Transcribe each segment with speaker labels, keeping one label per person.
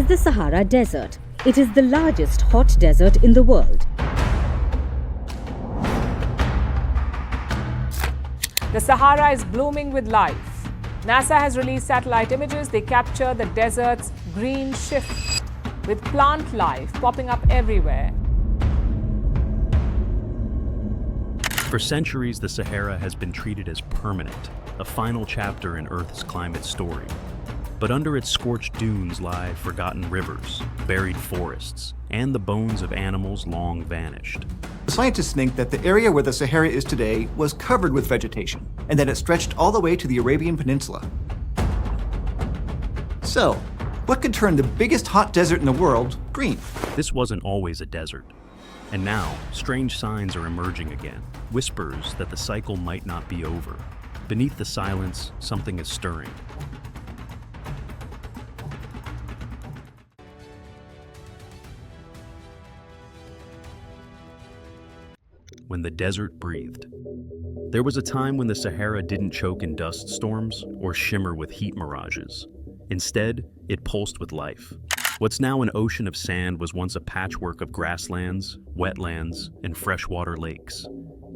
Speaker 1: the Sahara Desert. It is the largest hot desert in the world.
Speaker 2: The Sahara is blooming with life. NASA has released satellite images. They capture the desert's green shift with plant life popping up everywhere.
Speaker 3: For centuries, the Sahara has been treated as permanent, a final chapter in Earth's climate story. But under its scorched dunes lie forgotten rivers, buried forests, and the bones of animals long vanished.
Speaker 4: Scientists think that the area where the Sahara is today was covered with vegetation, and that it stretched all the way to the Arabian Peninsula. So, what could turn the biggest hot desert in the world green?
Speaker 3: This wasn't always a desert. And now, strange signs are emerging again, whispers that the cycle might not be over. Beneath the silence, something is stirring. When the desert breathed. There was a time when the Sahara didn't choke in dust storms or shimmer with heat mirages. Instead, it pulsed with life. What's now an ocean of sand was once a patchwork of grasslands, wetlands, and freshwater lakes.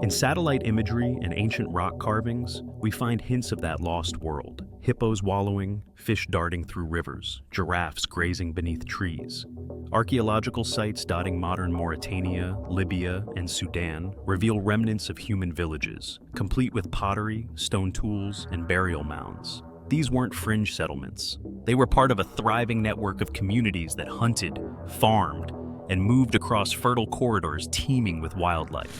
Speaker 3: In satellite imagery and ancient rock carvings, we find hints of that lost world. Hippos wallowing, fish darting through rivers, giraffes grazing beneath trees. Archaeological sites dotting modern Mauritania, Libya, and Sudan reveal remnants of human villages, complete with pottery, stone tools, and burial mounds. These weren't fringe settlements. They were part of a thriving network of communities that hunted, farmed, and moved across fertile corridors teeming with wildlife.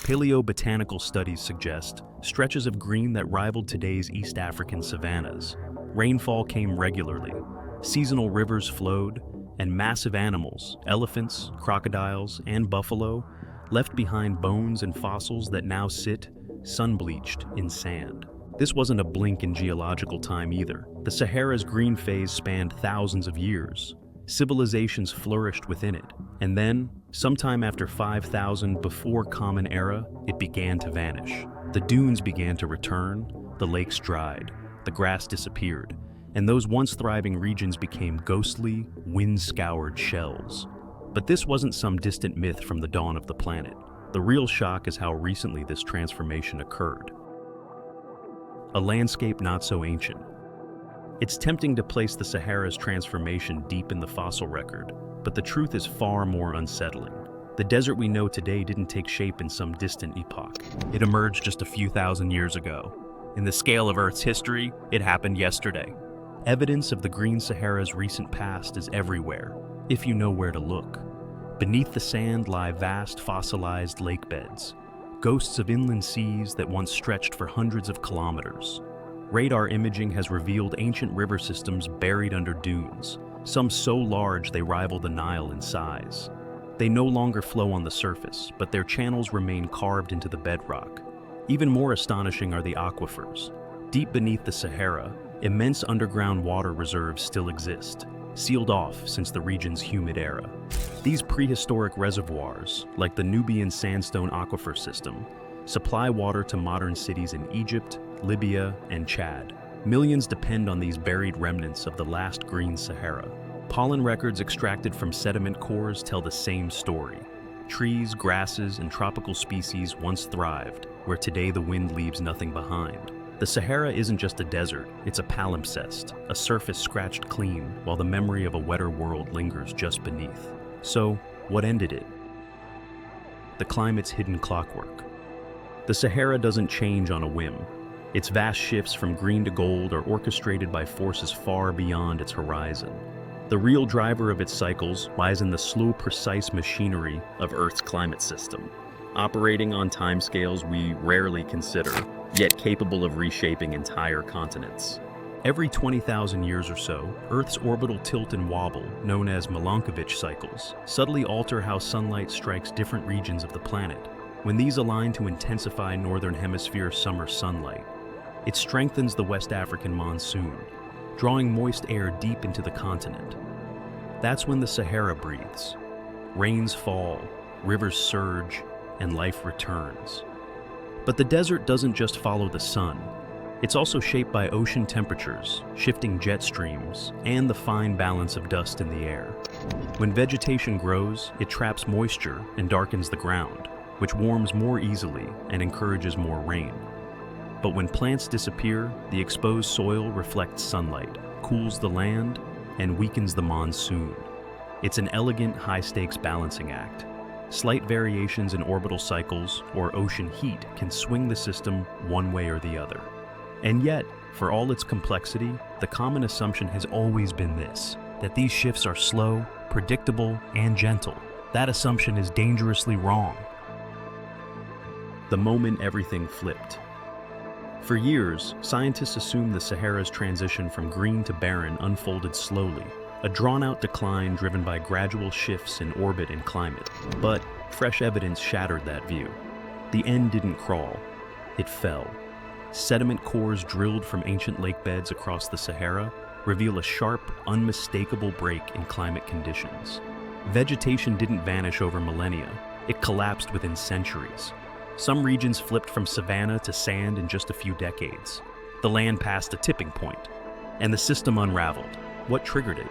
Speaker 3: Paleobotanical studies suggest stretches of green that rivaled today's East African savannas. Rainfall came regularly, seasonal rivers flowed, and massive animals, elephants, crocodiles, and buffalo, left behind bones and fossils that now sit, sun-bleached, in sand. This wasn't a blink in geological time either. The Sahara's green phase spanned thousands of years. Civilizations flourished within it, and then, sometime after 5,000 before Common Era, it began to vanish. The dunes began to return, the lakes dried, the grass disappeared, and those once thriving regions became ghostly, wind-scoured shells. But this wasn't some distant myth from the dawn of the planet. The real shock is how recently this transformation occurred. A landscape not so ancient. It's tempting to place the Sahara's transformation deep in the fossil record, but the truth is far more unsettling. The desert we know today didn't take shape in some distant epoch. It emerged just a few thousand years ago. In the scale of Earth's history, it happened yesterday. Evidence of the Green Sahara's recent past is everywhere, if you know where to look. Beneath the sand lie vast fossilized lake beds, ghosts of inland seas that once stretched for hundreds of kilometers. Radar imaging has revealed ancient river systems buried under dunes, some so large they rival the Nile in size. They no longer flow on the surface, but their channels remain carved into the bedrock. Even more astonishing are the aquifers. Deep beneath the Sahara, immense underground water reserves still exist, sealed off since the region's humid era. These prehistoric reservoirs, like the Nubian sandstone aquifer system, supply water to modern cities in Egypt, Libya, and Chad. Millions depend on these buried remnants of the last green Sahara. Pollen records extracted from sediment cores tell the same story. Trees, grasses, and tropical species once thrived, where today the wind leaves nothing behind. The Sahara isn't just a desert, it's a palimpsest, a surface scratched clean, while the memory of a wetter world lingers just beneath. So, what ended it? The climate's hidden clockwork. The Sahara doesn't change on a whim. Its vast shifts from green to gold are orchestrated by forces far beyond its horizon. The real driver of its cycles lies in the slow, precise machinery of Earth's climate system, operating on timescales we rarely consider, yet capable of reshaping entire continents. Every 20,000 years or so, Earth's orbital tilt and wobble, known as Milankovitch cycles, subtly alter how sunlight strikes different regions of the planet. When these align to intensify northern hemisphere summer sunlight, it strengthens the West African monsoon, drawing moist air deep into the continent. That's when the Sahara breathes. Rains fall, rivers surge, and life returns. But the desert doesn't just follow the sun. It's also shaped by ocean temperatures, shifting jet streams, and the fine balance of dust in the air. When vegetation grows, it traps moisture and darkens the ground, which warms more easily and encourages more rain. But when plants disappear, the exposed soil reflects sunlight, cools the land, and weakens the monsoon. It's an elegant, high-stakes balancing act. Slight variations in orbital cycles or ocean heat can swing the system one way or the other. And yet, for all its complexity, the common assumption has always been this, that these shifts are slow, predictable, and gentle. That assumption is dangerously wrong. The moment everything flipped. For years, scientists assumed the Sahara's transition from green to barren unfolded slowly, a drawn-out decline driven by gradual shifts in orbit and climate. But fresh evidence shattered that view. The end didn't crawl, it fell. Sediment cores drilled from ancient lake beds across the Sahara reveal a sharp, unmistakable break in climate conditions. Vegetation didn't vanish over millennia, it collapsed within centuries. Some regions flipped from savanna to sand in just a few decades. The land passed a tipping point, and the system unraveled. What triggered it?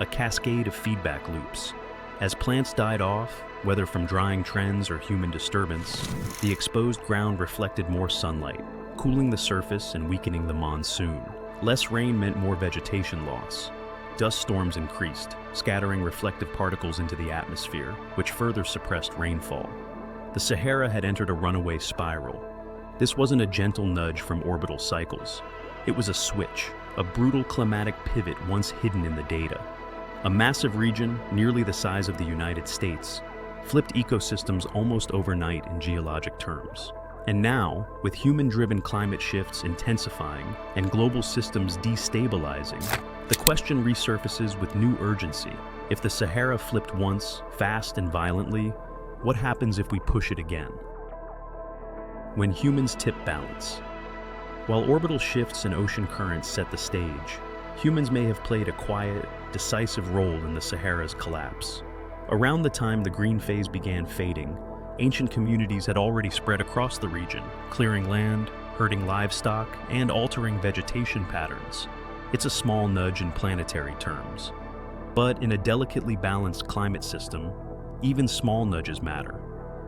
Speaker 3: A cascade of feedback loops. As plants died off, whether from drying trends or human disturbance, the exposed ground reflected more sunlight, cooling the surface and weakening the monsoon. Less rain meant more vegetation loss. Dust storms increased, scattering reflective particles into the atmosphere, which further suppressed rainfall. The Sahara had entered a runaway spiral. This wasn't a gentle nudge from orbital cycles. It was a switch, a brutal climatic pivot once hidden in the data. A massive region, nearly the size of the United States, flipped ecosystems almost overnight in geologic terms. And now, with human-driven climate shifts intensifying and global systems destabilizing, the question resurfaces with new urgency. If the Sahara flipped once, fast and violently, what happens if we push it again? When humans tip balance. While orbital shifts and ocean currents set the stage, humans may have played a quiet, decisive role in the Sahara's collapse. Around the time the green phase began fading, ancient communities had already spread across the region, clearing land, herding livestock, and altering vegetation patterns. It's a small nudge in planetary terms. But in a delicately balanced climate system, even small nudges matter.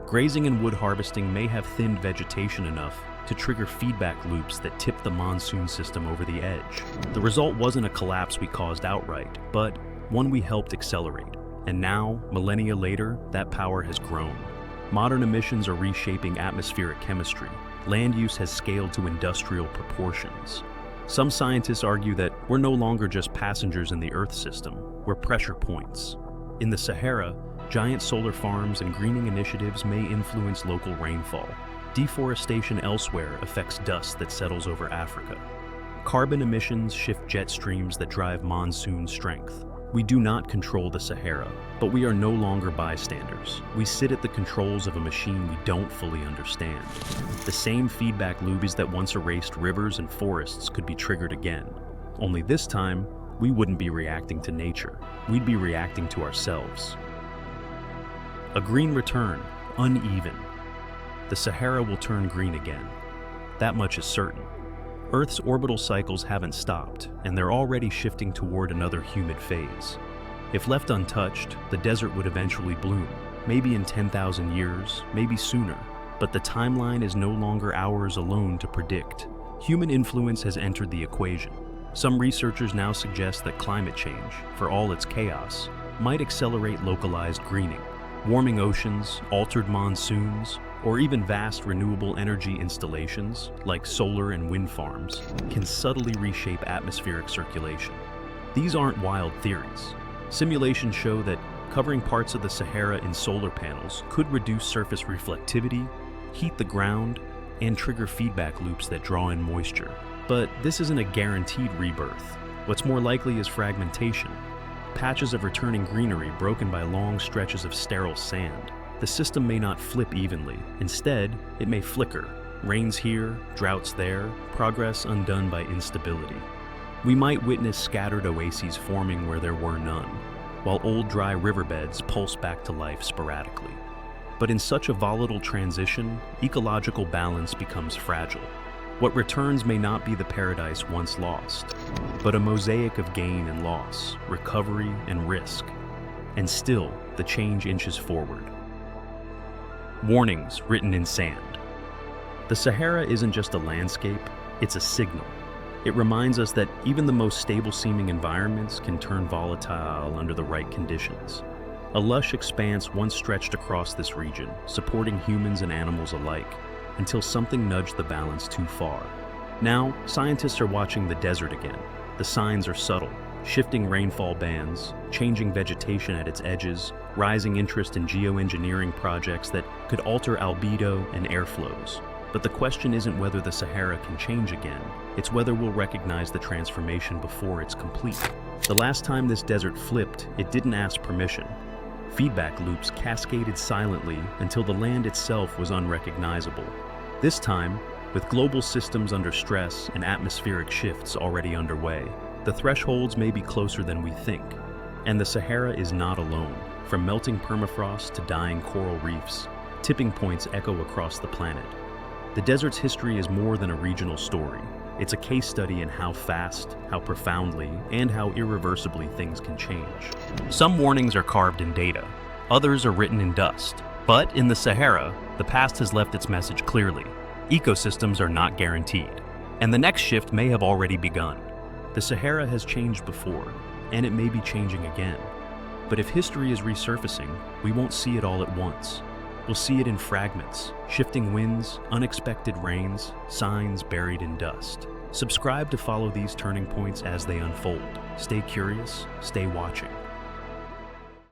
Speaker 3: Grazing and wood harvesting may have thinned vegetation enough to trigger feedback loops that tip the monsoon system over the edge. The result wasn't a collapse we caused outright, but one we helped accelerate. And now, millennia later, that power has grown. Modern emissions are reshaping atmospheric chemistry. Land use has scaled to industrial proportions. Some scientists argue that we're no longer just passengers in the Earth system, we're pressure points. In the Sahara, giant solar farms and greening initiatives may influence local rainfall. Deforestation elsewhere affects dust that settles over Africa. Carbon emissions shift jet streams that drive monsoon strength. We do not control the Sahara, but we are no longer bystanders. We sit at the controls of a machine we don't fully understand. The same feedback loops that once erased rivers and forests could be triggered again. Only this time, we wouldn't be reacting to nature. We'd be reacting to ourselves. A green return, uneven. The Sahara will turn green again. That much is certain. Earth's orbital cycles haven't stopped, and they're already shifting toward another humid phase. If left untouched, the desert would eventually bloom, maybe in 10,000 years, maybe sooner. But the timeline is no longer ours alone to predict. Human influence has entered the equation. Some researchers now suggest that climate change, for all its chaos, might accelerate localized greening. Warming oceans, altered monsoons, or even vast renewable energy installations, like solar and wind farms, can subtly reshape atmospheric circulation. These aren't wild theories. Simulations show that covering parts of the Sahara in solar panels could reduce surface reflectivity, heat the ground, and trigger feedback loops that draw in moisture. But this isn't a guaranteed rebirth. What's more likely is fragmentation. Patches of returning greenery broken by long stretches of sterile sand. The system may not flip evenly. Instead, it may flicker. Rains here, droughts there, progress undone by instability. We might witness scattered oases forming where there were none, while old dry riverbeds pulse back to life sporadically. But in such a volatile transition, ecological balance becomes fragile. What returns may not be the paradise once lost, but a mosaic of gain and loss, recovery and risk. And still, the change inches forward. Warnings written in sand. The Sahara isn't just a landscape, it's a signal. It reminds us that even the most stable-seeming environments can turn volatile under the right conditions. A lush expanse once stretched across this region, supporting humans and animals alike, until something nudged the balance too far. Now, scientists are watching the desert again. The signs are subtle: shifting rainfall bands, changing vegetation at its edges, rising interest in geoengineering projects that could alter albedo and airflows. But the question isn't whether the Sahara can change again, it's whether we'll recognize the transformation before it's complete. The last time this desert flipped, it didn't ask permission. Feedback loops cascaded silently until the land itself was unrecognizable. This time, with global systems under stress and atmospheric shifts already underway, the thresholds may be closer than we think. And the Sahara is not alone. From melting permafrost to dying coral reefs, tipping points echo across the planet. The desert's history is more than a regional story. It's a case study in how fast, how profoundly, and how irreversibly things can change. Some warnings are carved in data, others are written in dust. But in the Sahara, the past has left its message clearly. Ecosystems are not guaranteed, and the next shift may have already begun. The Sahara has changed before, and it may be changing again. But if history is resurfacing, we won't see it all at once. We'll see it in fragments, shifting winds, unexpected rains, signs buried in dust. Subscribe to follow these turning points as they unfold. Stay curious, stay watching.